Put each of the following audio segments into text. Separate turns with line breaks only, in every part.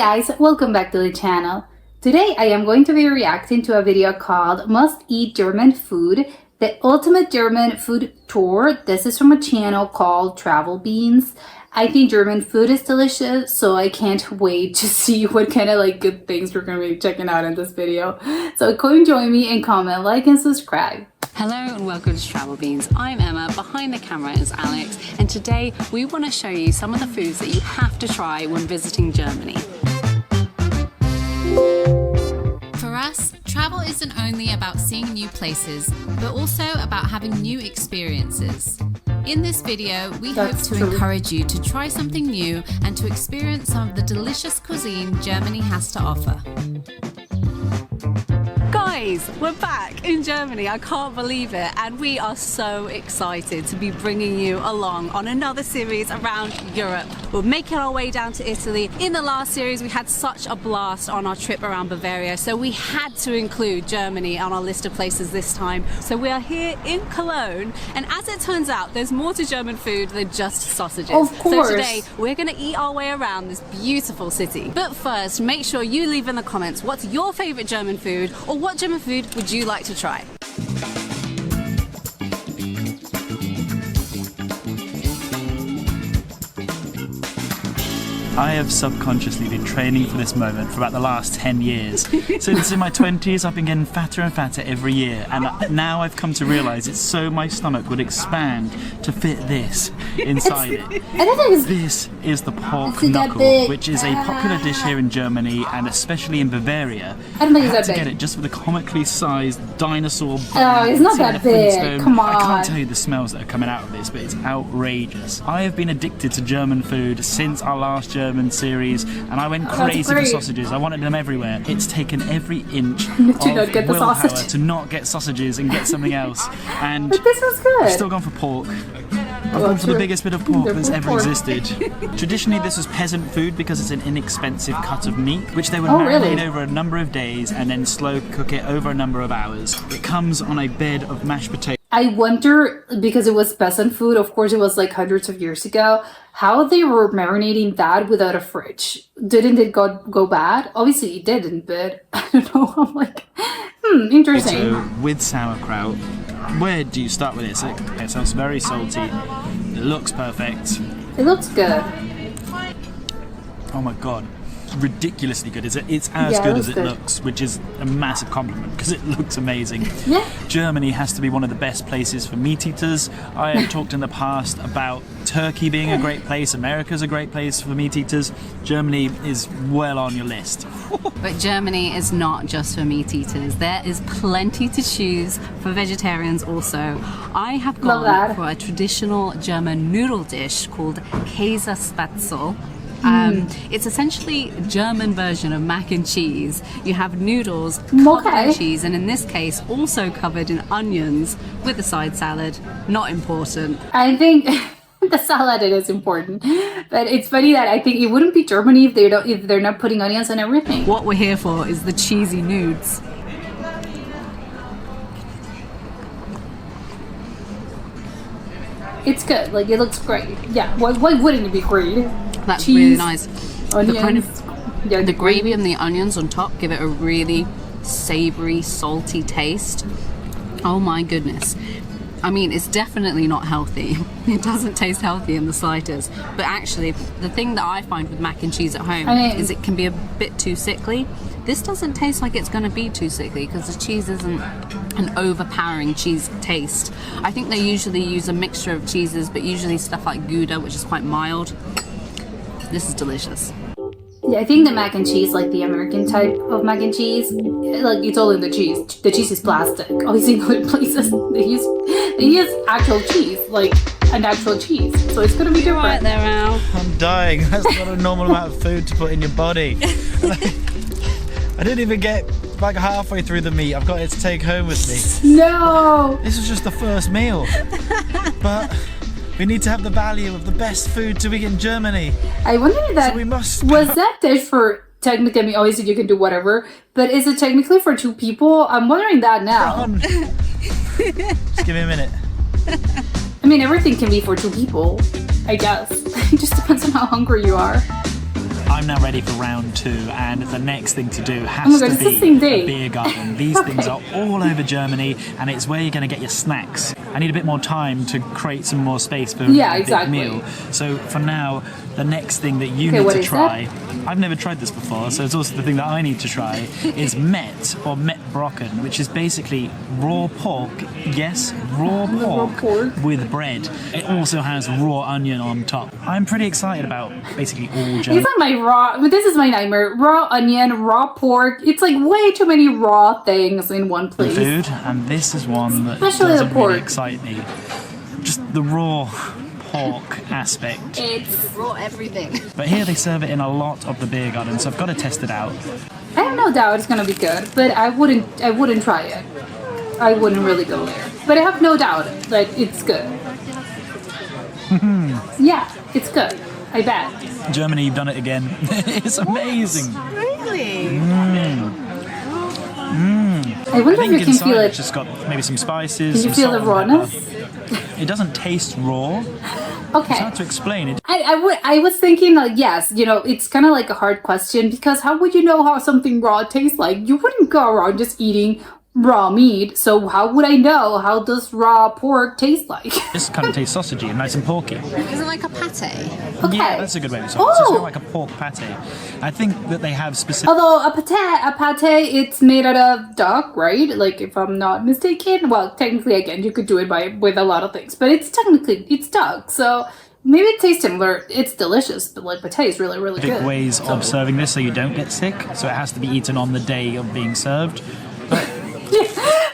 guys, welcome back to the channel. Today I am going to be reacting to a video called Must Eat German Food, the Ultimate German Food Tour. This is from a channel called Travel Beans. I think German food is delicious, so I can't wait to see what kind of good things we're going to be checking out in this video. So come and join me and comment, like, and subscribe.
Hello and welcome to Travel Beans. I'm Emma, behind the camera is Alex, and today we want to show you some of the foods that you have to try when visiting Germany.
For us, travel isn't only about seeing new places, but also about having new experiences. In this video, we hope to encourage you to try something new and to experience some of the delicious cuisine Germany has to offer.
Guys, we're back in Germany. I can't believe it, and we are so excited to be bringing you along on another series around Europe. We're making our way down to Italy. In the last series we had such a blast on our trip around Bavaria, so we had to include Germany on our list of places this time. So we are here in Cologne, and as it turns out there's more to German food than just sausages.
Of course.
So today we're going to eat our way around this beautiful city. But first, make sure you leave in the comments what's your favourite German food, or what German food would you like to try?
I have subconsciously been training for this moment for about the last 10 years. Since in my 20s, I've been getting fatter and fatter every year, and now I've come to realise it's so my stomach would expand to fit this inside it. This is the pork knuckle, which is a popular dish here in Germany and especially in Bavaria.
I don't think it's
had
that
to
big.
get it just for the comically sized dinosaur.
Oh, it's not that big. Come on.
I can't tell you the smells that are coming out of this, but it's outrageous. I have been addicted to German food since our last German series, and I went crazy for sausages. I wanted them everywhere. It's taken every inch of
not get the
willpower
sausage.
to not get sausages and get something else. And
But this was good.
I've still gone for pork. I've gone for the biggest bit of pork that's ever existed. Traditionally, this was peasant food because it's an inexpensive cut of meat, which they would marinate over a number of days and then slow cook it over a number of hours. It comes on a bed of mashed potatoes.
I wonder, because it was peasant food, of course it was hundreds of years ago, how they were marinating that without a fridge. Didn't it go bad? Obviously it didn't, but I don't know. I'm interesting.
So with sauerkraut, where do you start with this? It sounds very salty. It looks perfect.
It looks good.
Oh my god. Ridiculously good. It's as good as it looks, which is a massive compliment because it looks amazing.
Yeah.
Germany has to be one of the best places for meat eaters. I have talked in the past about Turkey being a great place, America's a great place for meat eaters. Germany is well on your list.
But Germany is not just for meat eaters. There is plenty to choose for vegetarians also. I have gone for a traditional German noodle dish called Käsespätzle. It's essentially a German version of mac and cheese. You have noodles covered in cheese, and in this case also covered in onions with a side salad. Not important.
I think the salad is important, but it's funny that I think it wouldn't be Germany if they're not putting onions on everything.
What we're here for is the cheesy nudes.
It's good. It looks great. Yeah. Why wouldn't it be great?
That's
cheese,
really nice.
Onions.
The gravy and the onions on top give it a really savory, salty taste. Oh my goodness. I mean, it's definitely not healthy. It doesn't taste healthy in the slightest. But actually, the thing that I find with mac and cheese at home is it can be a bit too sickly. This doesn't taste like it's going to be too sickly because the cheese isn't an overpowering cheese taste. I think they usually use a mixture of cheeses, but usually stuff like Gouda, which is quite mild. This is delicious.
Yeah, I think the mac and cheese, the American type of mac and cheese, it's all in the cheese. The cheese is plastic. Obviously, in other places they use actual cheese, an actual cheese. So it's gonna be different.
Right there, Al.
I'm dying. That's not a normal amount of food to put in your body. I didn't even get halfway through the meat. I've got it to take home with me.
No!
This was just the first meal. But we need to have the value of the best food to eat in Germany.
I wonder if that was that dish for technically. I mean, obviously you can do whatever, but is it technically for two people? I'm wondering that now.
Just give me a minute.
I mean, everything can be for two people, I guess. It just depends on how hungry you are.
I'm now ready for round 2, and the next thing to do
Oh my
has
God,
to
it's the
be
same day.
a beer garden. These things are all over Germany, and it's where you're going to get your snacks. I need a bit more time to create some more space for
Yeah,
a big
exactly.
meal. So for now, the next thing that you
Okay,
need
what
to
is
try, I've never tried this before, so it's also the thing that I need to try, is Met or Metbrocken, which is basically raw pork. Yes, raw pork with bread. It also has raw onion on top. I'm pretty excited about basically all German.
It's like my raw, but this is my nightmare. Raw onion, raw pork. It's like way too many raw things in one place.
food, and this is one that
Especially the
doesn't really
pork.
excite me. Just the raw pork aspect.
It's,
Raw everything.
But here they serve it in a lot of the beer garden, so I've got to test it out.
I have no doubt it's gonna be good, but I wouldn't try it. I wouldn't really go there. But I have no doubt that it's good. Yeah, it's good. I bet.
Germany, you've done it again. It's amazing.
Really?
I wonder
I
if
think
you can
inside
feel
it's
it.
just got maybe some spices.
Can you
some
feel the
salt and
rawness?
pepper. It doesn't taste raw. It's
Okay.
hard to explain. It
I was thinking like, yes, you know, it's kind of like a hard question because how would you know how something raw tastes like? You wouldn't go around just eating raw meat, so how would I know how does raw pork taste like?
just kind of tastes sausagey and nice and porky.
Is it like a pate?
Okay.
Yeah, that's a good way to say it. It's
Oh!
sort of like a pork pate. I think that they have specific.
Although a pate, it's made out of duck, right? Like if I'm not mistaken. Well, technically, again, you could do it with a lot of things, but it's duck, so maybe it tastes similar. It's delicious, but like pate is really, really good.
ways of serving this so you don't get sick. So it has to be eaten on the day of being served.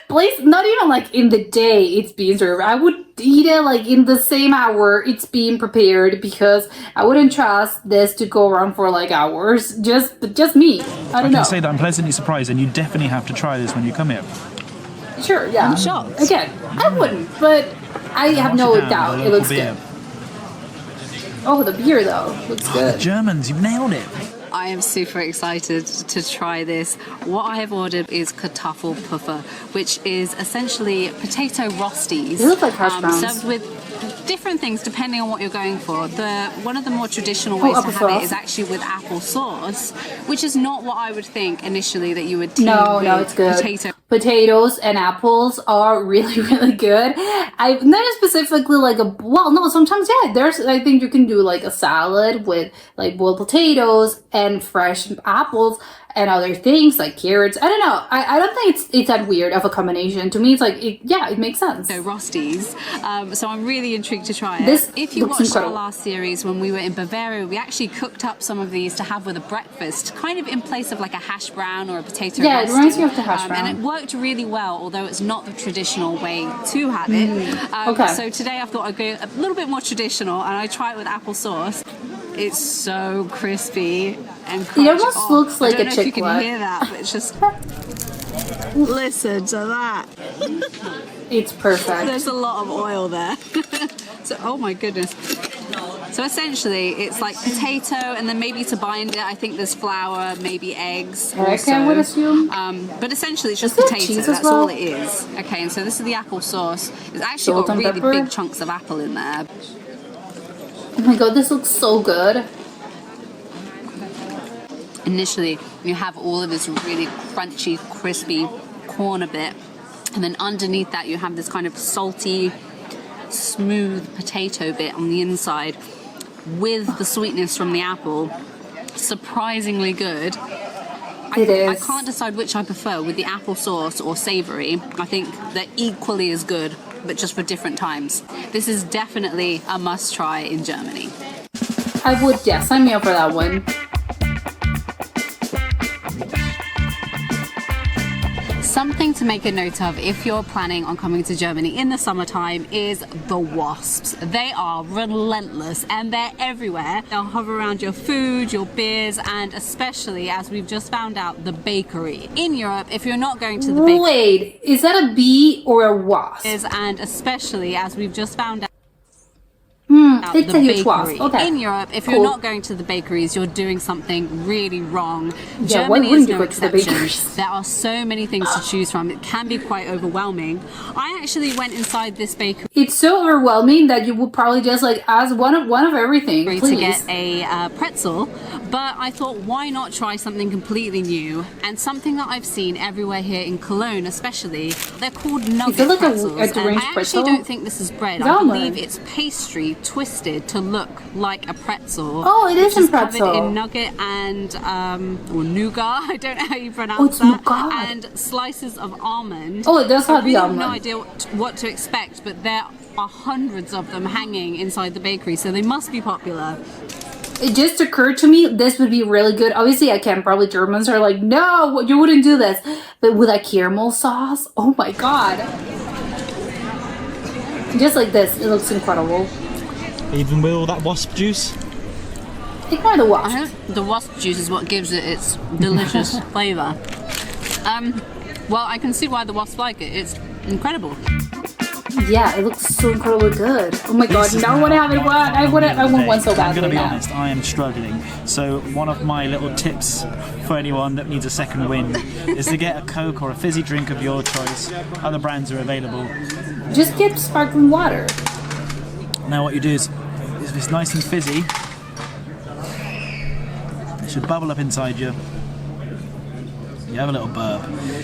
Place, not even like in the day it's being served. I would eat it like in the same hour it's being prepared because I wouldn't trust this to go around for like hours. Just me. I
I
don't
can
know.
say that I'm pleasantly surprised, and you definitely have to try this when you come here.
Sure, yeah.
I'm shocked.
Again, I wouldn't, but I have
Wash
no
it down
doubt
with a
it
local
looks
beer.
good. Oh, the beer though looks
The
good.
Germans, you've nailed it.
I am super excited to try this. What I have ordered is Kartoffelpuffer, which is essentially potato rosties.
They look like hash browns.
Served with different things depending on what you're going for. One of the more traditional ways to have
applesauce.
it is actually with apple sauce, which is not what I would think initially that you would team
No,
with
it's good.
potato.
Potatoes and apples are really, really good. I've not specifically like sometimes I think you can do like a salad with like boiled potatoes and fresh apples and other things like carrots. I don't know. I don't think it's that weird of a combination. To me, it's like it makes sense.
Rosties. So I'm really intrigued to try it.
This
If you
looks
watched
incredible.
our last series when we were in Bavaria, we actually cooked up some of these to have with a breakfast, kind of in place of like a hash brown or a potato
Yeah, it
rosti.
reminds me of the hash brown.
And it worked really well, although it's not the traditional way to have it.
Okay.
So today I thought I'd go a little bit more traditional, and I try it with applesauce. It's so crispy and crunchy.
It almost looks like
I don't
a
know if you
Chick-fil-A.
can hear that, but it's just... Listen to that.
It's perfect.
There's a lot of oil there. So, oh my goodness. So essentially, it's like potato, and then maybe to bind it, I think there's flour, maybe eggs.
Okay, I
also.
would assume.
But essentially, it's just
Is there
potato.
cheese as
That's
well?
all it is. Okay, and so this is the apple sauce. It's actually
Salt
got
and
really
pepper?
big chunks of apple in there.
Oh my god, this looks so good.
Initially, you have all of this really crunchy, crispy corn a bit, and then underneath that, you have this kind of salty, smooth potato bit on the inside with the sweetness from the apple. Surprisingly good.
It is.
I can't decide which I prefer, with the apple sauce or savory. I think they're equally as good, but just for different times. This is definitely a must try in Germany.
I would, yeah, sign me up for that one.
Something to make a note of if you're planning on coming to Germany in the summertime is the wasps. They are relentless and they're everywhere. They'll hover around your food, your beers, and especially, as we've just found out, the bakery. In Europe, if you're not going to the bakery,
Wait, is that a bee or a wasp?
and especially, as we've just found out,
It's
the
a huge
bakery.
wasp. Okay.
In Europe, if
Cool.
you're not going to the bakeries, you're doing something really wrong.
Yeah, why
Germany
wouldn't
is
you
no
go to the
exception.
bakeries?
There are so many things to choose from. It can be quite overwhelming. I actually went inside this bakery
It's so overwhelming that you would probably just like ask one of everything,
to
please.
get a pretzel, But I thought, why not try something completely new and something that I've seen everywhere here in Cologne, especially. They're called nugget
like
pretzels.
a deranged
and I
pretzel?
actually don't think this is bread. I believe it's pastry twisted to look like a pretzel.
Oh, it is
which
a pretzel.
Covered in nugget and or nougat. I don't know how you pronounce
it's
that.
nougat.
And slices of almond.
Oh, it does have
I
the
really
almond.
have no idea what to expect, but there are hundreds of them hanging inside the bakery, so they must be popular.
It just occurred to me this would be really good. Obviously, I can. Probably Germans are like, no, you wouldn't do this. But with a caramel sauce, oh my god. Just like this, it looks incredible.
Even with all that wasp juice?
Ignore the wasp.
I think the wasp juice is what gives it its delicious flavour. Well, I can see why the wasps like it. It's incredible.
Yeah, it looks so incredibly good. Oh my god,
This is
now I want to have it one. I want one so
I'm
badly
going to be
now.
honest, I am struggling. So one of my little tips for anyone that needs a second win is to get a Coke or a fizzy drink of your choice. Other brands are available.
Just get sparkling water.
Now what you do is, if it's nice and fizzy, it should bubble up inside you. You have a little burp,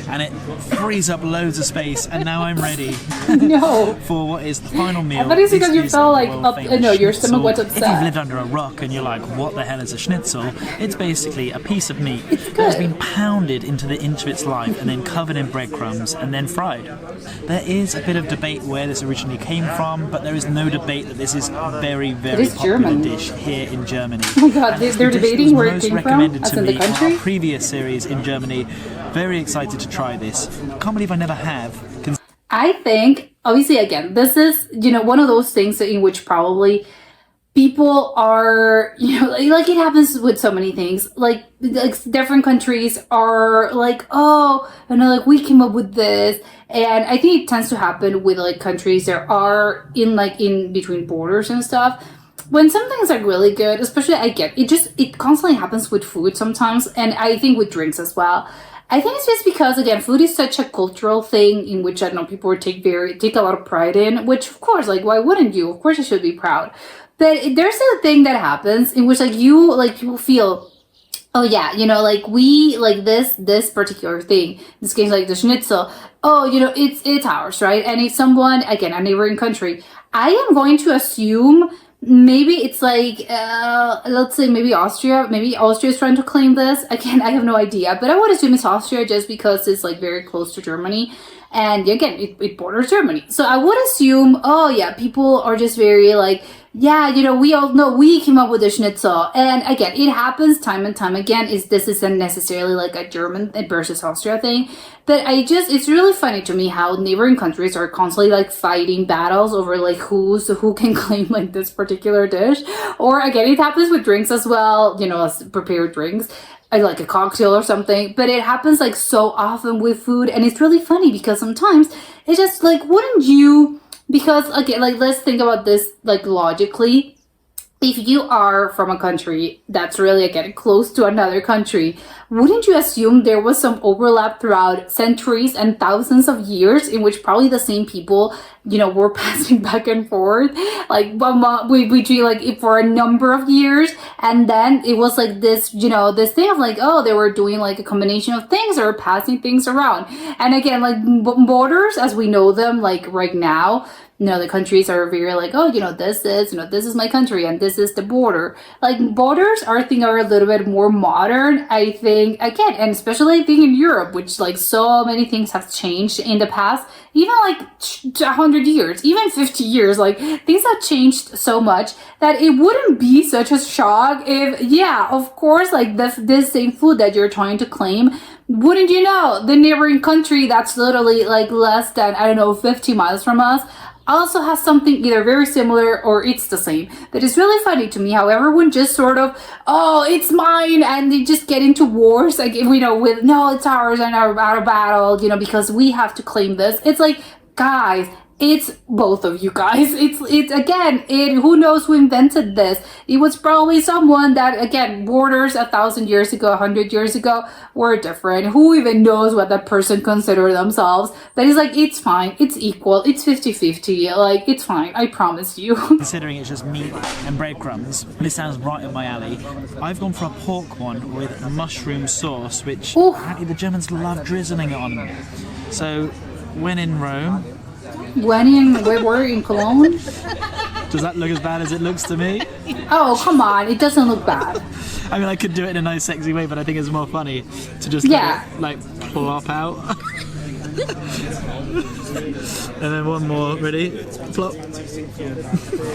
and it frees up loads of space. And now I'm ready
No.
for what is the final meal.
I thought it's because
This
you
is
felt
the
like
world-famous
no, your stomach was
schnitzel. If
upset.
you've lived under a rock and you're like, what the hell is a schnitzel? It's basically a piece of meat
It's
that has
good.
been pounded into the inch of its life and then covered in breadcrumbs and then fried. There is a bit of debate where this originally came from, but there is no debate that this is a very, very
is
popular
German.
dish here in Germany.
Oh my god,
And it's
they're
the dish that
debating
was
where it
most
came from,
recommended
as
to
in the
me on
country?
our previous series in Germany. Very excited to try this. Can't believe I never have.
I think, obviously, again, this is, one of those things in which probably people are, like it happens with so many things. Like different countries are like, oh, like we came up with this. And I think it tends to happen with like countries that are in between borders and stuff. When some things are really good, especially it constantly happens with food sometimes. And I think with drinks as well. I think it's just because, again, food is such a cultural thing in which, I don't know, people take a lot of pride in, which, of course, like, why wouldn't you? Of course you should be proud. But there's a thing that happens in which, you will feel, oh, yeah, like, we, like, this particular thing, in this case, like, the schnitzel, oh, it's ours, right? And if someone, again, a neighboring country, I am going to assume maybe it's like, let's say maybe Austria. Maybe Austria is trying to claim this. Again, I have no idea. But I would assume it's Austria just because it's like very close to Germany. And again, it borders Germany. So I would assume, oh yeah, people are just very like, yeah, we all know we came up with the schnitzel. And again, it happens time and time again. This isn't necessarily like a German versus Austria thing. But it's really funny to me how neighboring countries are constantly like fighting battles over like who can claim like this particular dish. Or again, it happens with drinks as well, as prepared drinks. Like a cocktail or something, but it happens like so often with food, and it's really funny because sometimes it's just like, wouldn't you, because again, like let's think about this like logically. If you are from a country that's really, again, close to another country, wouldn't you assume there was some overlap throughout centuries and thousands of years in which probably the same people, were passing back and forth, like, between, like, for a number of years, and then it was, like, this, this thing of, like, oh, they were doing, like, a combination of things or passing things around. And again, like, borders, as we know them, like, right now, the countries are very like, oh, this is my country and this is the border. Like, borders are a little bit more modern, I think, again, and especially I think in Europe, which like so many things have changed in the past, even like 100 years, even 50 years, like things have changed so much that it wouldn't be such a shock if, yeah, of course, like this same food that you're trying to claim, wouldn't you know, the neighboring country that's literally like less than, 50 miles from us, also has something either very similar or it's the same. But it's really funny to me how everyone just sort of, oh, it's mine, and they just get into wars, like, with, no, it's ours, and our battle, because we have to claim this. It's like, guys, It's both of you guys. It's again, who knows who invented this? It was probably someone that, again, borders 1,000 years ago, 100 years ago were different. Who even knows what that person considered themselves? But it's like, it's fine, it's equal, it's 50-50, like, it's fine, I promise you.
Considering it's just meat and breadcrumbs, this sounds right up my alley. I've gone for a pork one with mushroom sauce, which apparently the Germans love drizzling it on. So, when in Rome...
We're in Cologne.
Does that look as bad as it looks to me?
Oh, come on, it doesn't look bad.
I mean, I could do it in a nice, sexy way, but I think it's more funny to just like plop out. And then one more, ready? Plop.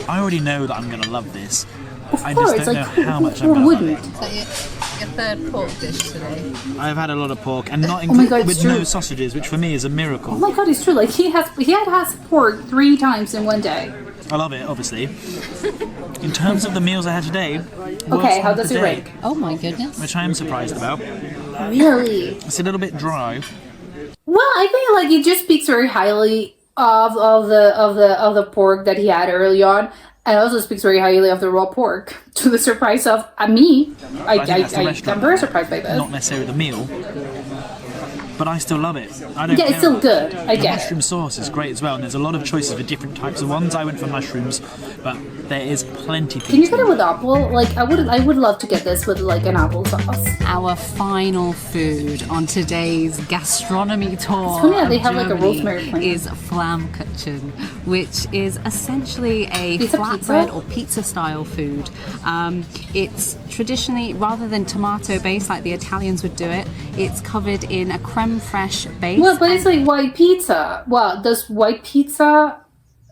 I already know that I'm gonna love this. I just don't know how much I'm gonna love it.
Is that your third pork dish today?
I've had a lot of pork and not with no sausages, which for me is a miracle.
Oh my god, it's true. Like he has pork 3 times in one day.
I love it, obviously. In terms of the meals I had today,
okay, how does it rank?
Oh my goodness.
Which I am surprised about.
Really?
It's a little bit dry.
Well, I think like it just speaks very highly of the pork that he had early on. And also speaks very highly of the raw pork, to the surprise of me. I'm very surprised by this.
Not necessarily the meal, but I still love it.
It's still good. I
the
guess.
mushroom sauce is great as well, and there's a lot of choices for different types of ones. I went for mushrooms, but there is plenty.
Can you get it with apple? Like I would love to get this with like an apple sauce.
Our final food on today's gastronomy tour
It's funny how they have like a rosemary plant.
is Flammkuchen, which is essentially a flatbread or pizza style food. It's traditionally, rather than tomato based like the Italians would do it, it's covered in a creme fraiche base.
Well, but it's like white pizza. Well, does white pizza...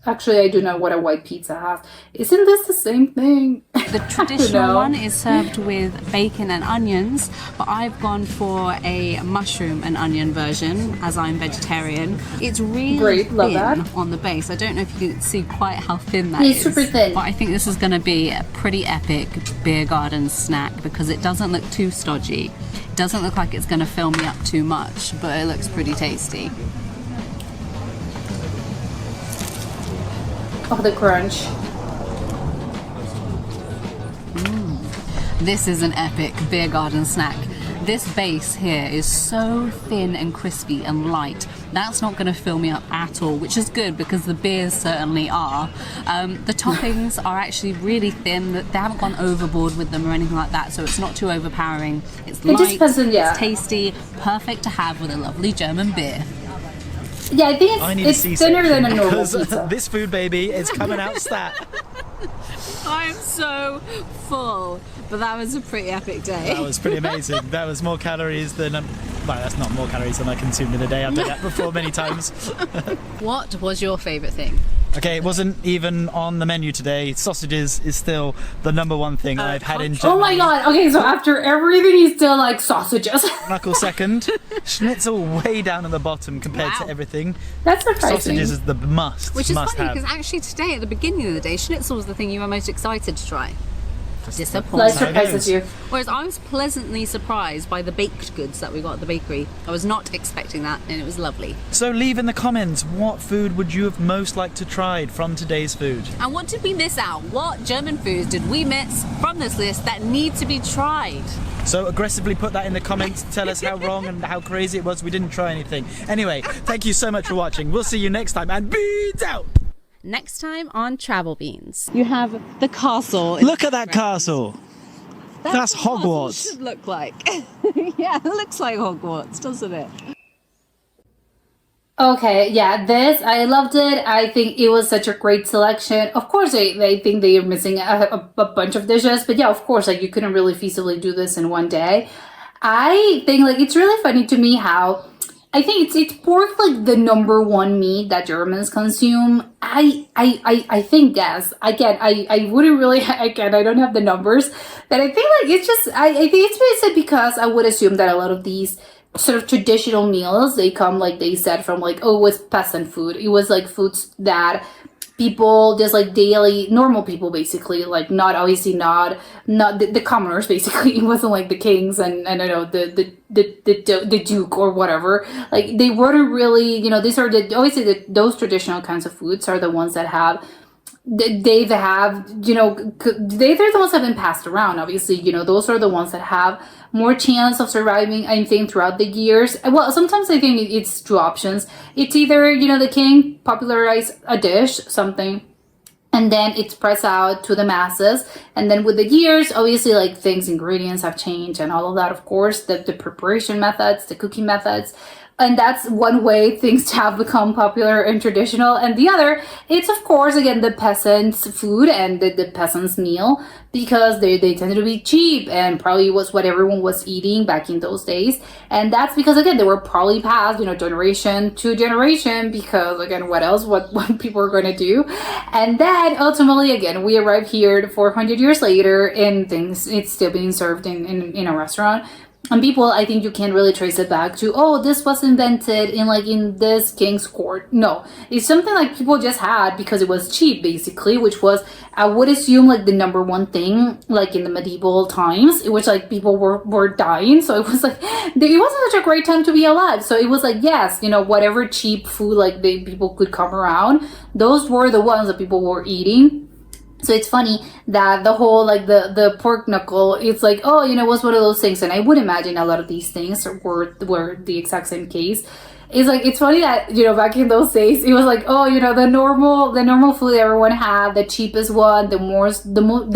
Actually, I do know what a white pizza has. Isn't this the same thing?
The traditional one is served with bacon and onions, but I've gone for a mushroom and onion version, as I'm vegetarian. It's really thin on the base. I don't know if you can see quite how thin that is.
It's super thin.
But I think this is going to be a pretty epic beer garden snack because it doesn't look too stodgy. It doesn't look like it's going to fill me up too much, but it looks pretty tasty.
Oh, the crunch.
This is an epic beer garden snack. This base here is so thin and crispy and light. That's not going to fill me up at all, which is good because the beers certainly are. The toppings are actually really thin. They haven't gone overboard with them or anything like that, so it's not too overpowering. It's light, it's tasty, perfect to have with a lovely German beer.
Yeah, I think it's thinner than a normal pizza.
This food baby is coming out stat.
I'm so full, but that was a pretty epic day.
That was pretty amazing. That was more calories than... well, that's not more calories than I consumed in a day. I've done that before many times.
What was your favourite thing?
Okay, it wasn't even on the menu today. Sausages is still the #1 thing I've had in Germany.
Oh my god, okay, so after everything he's still like sausages.
Knuckle second. Schnitzel way down at the bottom compared to everything.
That's surprising.
Sausages is the must.
Which is
must
funny
have.
because actually today at the beginning of the day, schnitzel was the thing you were most excited to try. Disappointing.
That surprises you.
Whereas I was pleasantly surprised by the baked goods that we got at the bakery. I was not expecting that, and it was lovely.
So leave in the comments, what food would you have most liked to try from today's food?
And what did we miss out? What German foods did we miss from this list that need to be tried?
So aggressively put that in the comments, tell us how wrong and how crazy it was we didn't try anything. Anyway, thank you so much for watching. We'll see you next time, and beans out!
Next time on Travel Beans, you have the castle.
Look at that castle! That's Hogwarts.
Should look like. Yeah, it looks like Hogwarts, doesn't it?
Okay, yeah, I loved it. I think it was such a great selection. Of course, they think they are missing a bunch of dishes, but yeah, of course, like you couldn't really feasibly do this in one day. I think like it's really funny to me how I think it's pork like the #1 meat that Germans consume. I think yes. Again, I wouldn't really I don't have the numbers, but I think like it's just I think it's because I would assume that a lot of these sort of traditional meals they come like they said from like it was peasant food. It was like foods that people just like daily normal people, basically, like not obviously not the commoners, basically. It wasn't like the kings and I don't know the duke or whatever. Like they weren't really, you know, these are obviously those traditional kinds of foods are the ones that have they're the ones that have been passed around. Obviously, you know, those are the ones that have more chance of surviving, I think, throughout the years. Well, sometimes I think it's two options. It's either, you know, the king popularized a dish, something, and then it's pressed out to the masses. And then with the years, obviously, like ingredients have changed and all of that, of course, the preparation methods, the cooking methods. And that's one way things have become popular and traditional. And the other, it's of course, again, the peasants' food and the peasants' meal, because they tended to be cheap and probably was what everyone was eating back in those days. And that's because, again, they were probably passed, you know, generation to generation, because, again, what else, what people are going to do. And then ultimately, again, we arrive here 400 years later and it's still being served in a restaurant. And people, I think you can't really trace it back to, oh, this was invented in this king's court. No, it's something like people just had because it was cheap, basically, which was, I would assume, like the number one thing, like in the medieval times, in which like people were dying. So it was like, it wasn't such a great time to be alive. So it was like, yes, you know, whatever cheap food like people could come around, those were the ones that people were eating. So it's funny that the whole, like, the pork knuckle, it's like, oh, you know, it was one of those things. And I would imagine a lot of these things were the exact same case. It's like, it's funny that, you know, back in those days, it was like, oh, you know, the normal food everyone had, the cheapest one, the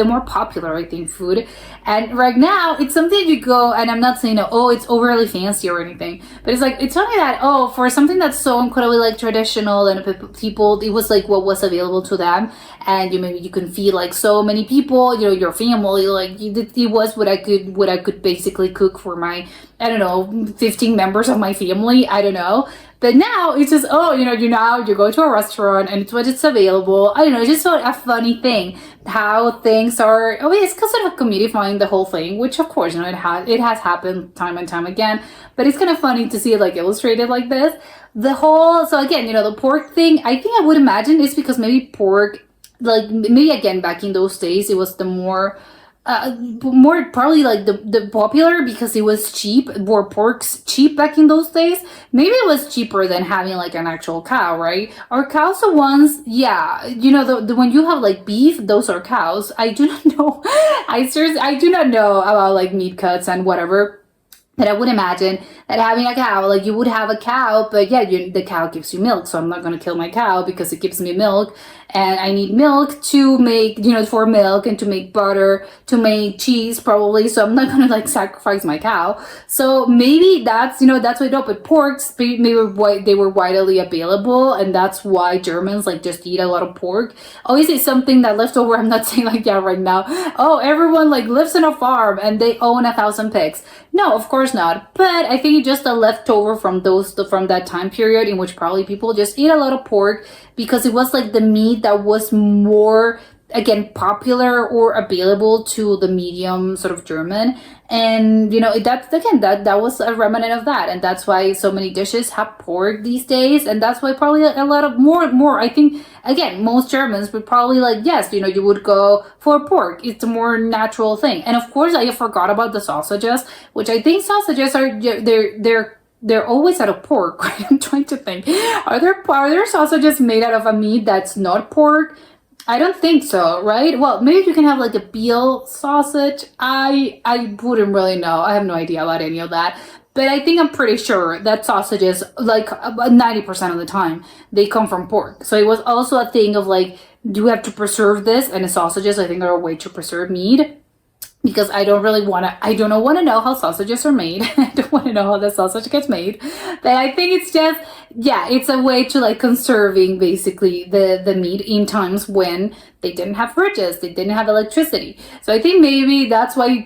more popular, I think, food. And right now, it's something you go, and I'm not saying, oh, it's overly fancy or anything, but it's like, it's funny that, oh, for something that's so incredibly, like, traditional, and people, it was like what was available to them, and maybe you can feed like so many people, you know, your family, like, it was what I could basically cook for my, I don't know, 15 members of my family, I don't know. But now it's just, oh, you know, you go to a restaurant and it's what it's available. I don't know, it's just a funny thing how things are. Oh, it's because of commodifying the whole thing, which of course, you know, it has happened time and time again. But it's kind of funny to see it like illustrated like this. So again, you know, the pork thing, I think I would imagine it's because maybe pork, like maybe again back in those days, it was the more probably like the popular because it was cheap. Were porks cheap back in those days? Maybe it was cheaper than having like an actual cow, right? Are cows the ones? Yeah, you know, the when you have like beef, those are cows. I do not know. I do not know about like meat cuts and whatever. But I would imagine that having a cow, like you would have a cow, but yeah, the cow gives you milk. So I'm not going to kill my cow because it gives me milk. And I need milk to make, you know, for milk and to make butter, to make cheese probably. So I'm not going to like sacrifice my cow. So maybe that's, you know, that's why I don't. But porks, maybe they were widely available. And that's why Germans like just eat a lot of pork. Obviously something that left over. I'm not saying like, yeah, right now, oh, everyone like lives in a farm and they own 1,000 pigs. No, of course not. But I think it's just a leftover from that time period in which probably people just eat a lot of pork because it was like the meat that was more, again, popular or available to the medium sort of German. And, you know, that was a remnant of that. And that's why so many dishes have pork these days. And that's why probably a lot of more, I think, again, most Germans would probably like, yes, you know, you would go for pork. It's a more natural thing. And of course, I forgot about the sausages, which I think sausages are, they're always out of pork, right? I'm trying to think. Are there sausages made out of a meat that's not pork? I don't think so, right? Well, maybe you can have like a veal sausage. I wouldn't really know. I have no idea about any of that. But I think I'm pretty sure that sausages, like 90% of the time, they come from pork. So it was also a thing of like, do you have to preserve this? And the sausages, I think, are a way to preserve meat. Because I don't want to know how sausages are made. I don't want to know how the sausage gets made. But I think it's just, yeah, it's a way to like conserving basically the meat in times when they didn't have fridges, they didn't have electricity. So I think maybe that's why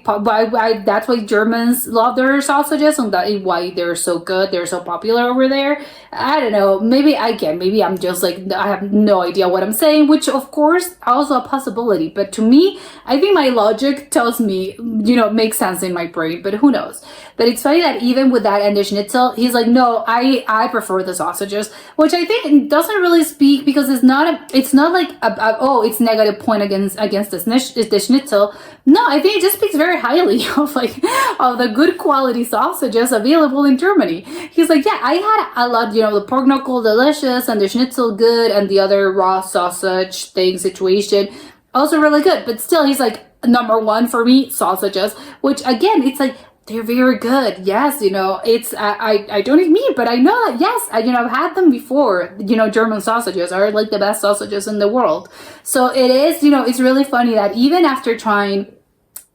Germans love their sausages and that is why they're so good, they're so popular over there. I don't know, maybe I'm just like, I have no idea what I'm saying, which of course also a possibility. But to me, I think my logic tells me, you know, makes sense in my brain, but who knows. But it's funny that even with that and the schnitzel, he's like, no, I prefer the sausages, which I think doesn't really speak because it's not like oh, it's negative point against the schnitzel. No, I think it just speaks very highly of like of the good quality sausages available in Germany. He's like, yeah, I had a lot, the pork knuckle delicious and the schnitzel good and the other raw sausage thing situation also really good. But still, he's like, number one for me, sausages, which again, it's like, they're very good. Yes, it's, I don't eat meat, but I know that, yes, I've had them before. German sausages are like the best sausages in the world. So it is, it's really funny that even after trying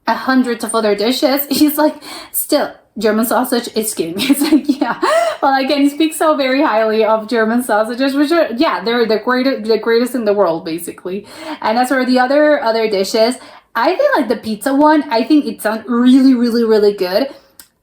hundreds of other dishes, he's like, still, German sausage is king. It's like, yeah. Well, again, he speaks so very highly of German sausages, which are, yeah, they're the greatest in the world, basically. And as for the other dishes, I think like the pizza one, I think it sounds really, really, really good.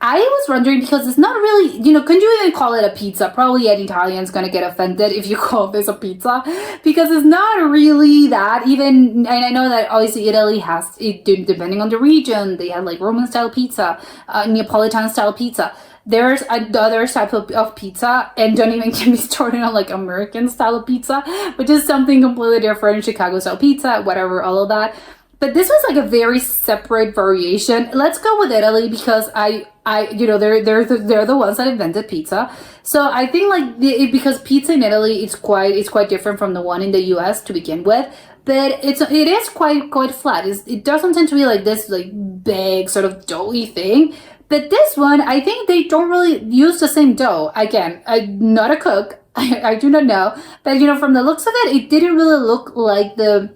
I was wondering because it's not really, can you even call it a pizza? Probably an Italian's gonna get offended if you call this a pizza because it's not really that even, and I know that obviously Italy has, it depending on the region, they have like Roman style pizza, Neapolitan style pizza. There's another type of pizza, and don't even get me started on like American style of pizza, which is something completely different, Chicago style pizza, whatever, all of that. But this was like a very separate variation. Let's go with Italy because they're the ones that invented pizza. So I think like because pizza in Italy is quite different from the one in the US to begin with. But it is quite flat. It doesn't tend to be like this like big sort of doughy thing. But this one, I think they don't really use the same dough. Again, I'm not a cook. I do not know. But from the looks of it, it didn't really look like the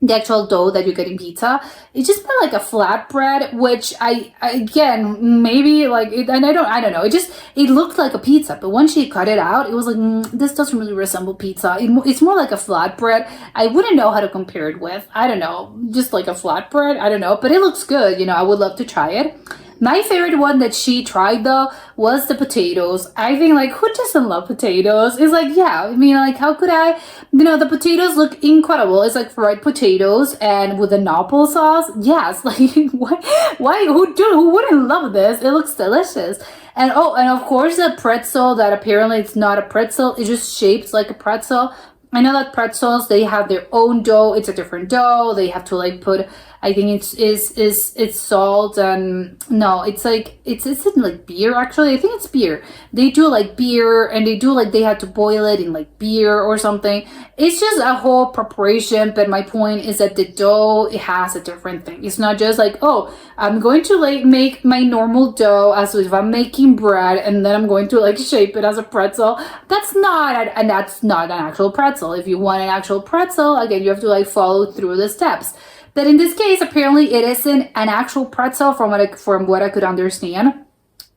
actual dough that you get in pizza. It's just more like a flatbread, which again maybe like it, and I don't know. It looked like a pizza, but when she cut it out, it was like this doesn't really resemble pizza. It's more like a flatbread. I wouldn't know how to compare it with. I don't know, just like a flatbread. I don't know, but it looks good. I would love to try it. My favorite one that she tried though was the potatoes. I think like who doesn't love potatoes? It's like, yeah, I mean like how could I, the potatoes look incredible. It's like fried potatoes and with an apple sauce. Yes, like why who wouldn't love this? It looks delicious. And of course the pretzel that apparently it's not a pretzel, it's just shaped like a pretzel. I know that pretzels, they have their own dough. It's a different dough. They have to like put, I think it's salt and no, it's like, it's in like beer actually. I think it's beer. They do like beer and they had to boil it in like beer or something. It's just a whole preparation. But my point is that the dough, it has a different thing. It's not just like, oh, I'm going to like make my normal dough as if I'm making bread and then I'm going to like shape it as a pretzel. That's not an actual pretzel. If you want an actual pretzel, again, you have to like follow through the steps. But in this case, apparently it isn't an actual pretzel from what I could understand.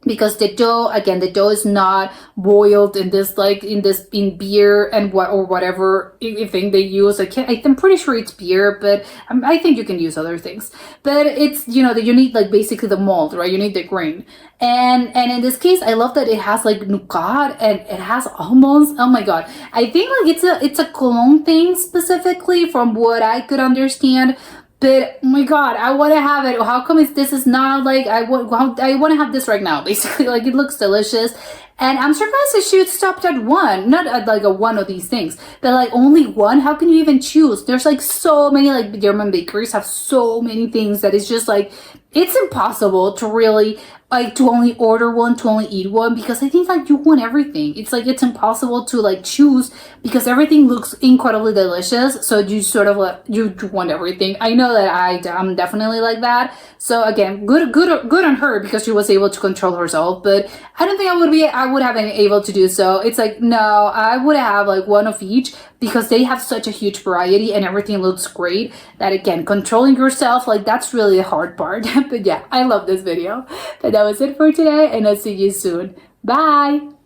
Because the dough is not boiled in in beer and whatever thing they use. I'm pretty sure it's beer, but I think you can use other things. But it's you need like basically the mold, right? You need the grain, and in this case, I love that it has like nougat and it has almonds. Oh my god! I think like it's a Cologne thing specifically, from what I could understand. But oh my god, I want to have it. How come this is not like I want to have this right now? Basically, like it looks delicious, and I'm surprised that she stopped at one, not at like a one of these things, but like only one. How can you even choose? There's like so many, like German bakeries have so many things that it's just like it's impossible to really like to only order one, to only eat one, because I think like you want everything. It's like it's impossible to like choose because everything looks incredibly delicious. So you sort of like you want everything. I know that I'm definitely like that. So again, good on her because she was able to control herself. But I don't think I would have been able to do so. It's like no, I would have like one of each because they have such a huge variety and everything looks great. That again, controlling yourself, like that's really the hard part. But yeah, I love this video. But that was it for today, and I'll see you soon. Bye!